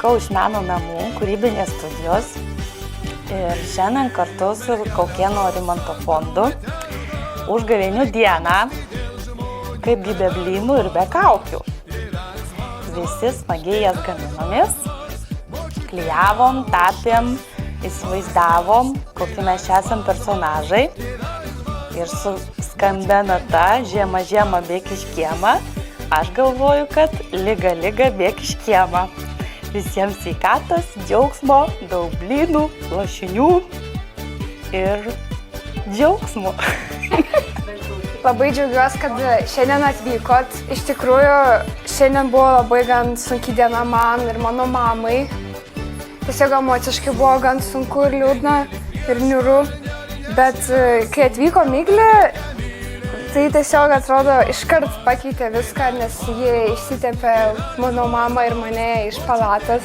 atvykau iš meno namų, kūrybinės studijos ir šiandien kartu su Kaukėno Rimanto fondu užgavėnių dieną, kaipgi be blynų ir be kaukių. Visi smagiai jas gaminomės, klijavom, tapėm, įsivaizdavom, kokie mes čia esam personažai ir su skambia nata žiema, žiema, bėk iš kiemą. Aš galvoju, kad liga, liga, bėk iš kiemą. Visiems sveikatos, džiaugsmo, daug blynų, lašinių ir džiaugsmo. Labai džiaugiuosi, kad šiandien atvykot. Iš tikrųjų, šiandien buvo labai gan sunki diena man ir mano mamai. Tiesiog emociškai buvo gan sunku ir liūdna ir niūru. Bet kai atvyko Miglė, tai tiesiog atrodo iškart pakeitė viską, nes jie išsitempė mano mamą ir mane iš palatos.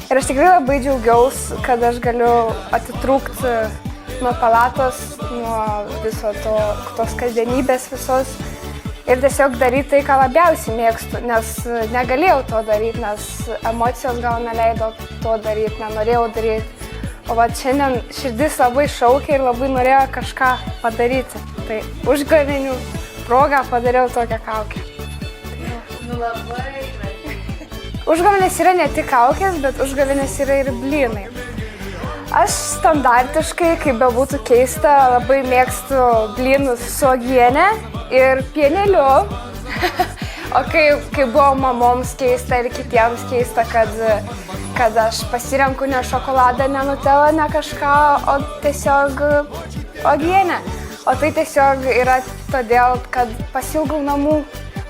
Ir aš tikrai labai džiaugiausi, kad aš galiu atitrūkti nuo palatos, nuo viso tos kasdienybės visos ir tiesiog daryti tai, ką labiausiai mėgstu, nes negalėjau to daryti, nes emocijos gal neleido to daryti, nenorėjau daryti. O va šiandien širdis labai šaukė ir labai norėjo kažką padaryti. Tai užgavėnių progą padariau tokią kaukę. Užgavėnės yra ne tik kaukės, bet užgavėnės yra ir blynai. Aš standartiškai, kaip bebūtų keista, labai mėgstu blynus su uogiene ir pieneliu. O kai buvo mamoms keista ir kitiems keista, kad aš pasirenku ne šokoladą, ne nutelą, ne kažką, o tiesiog uogienę. O tai tiesiog yra todėl, kad pasiilgau namų,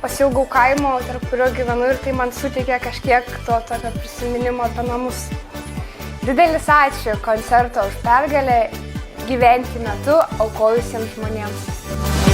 pasiilgau kaimo, tarp kurio gyvenu ir tai man suteikia kažkiek to tokio prisiminimo apie namus. Didelis ačiū koncerto už pergalę gyventi metu aukojusiems žmonėms.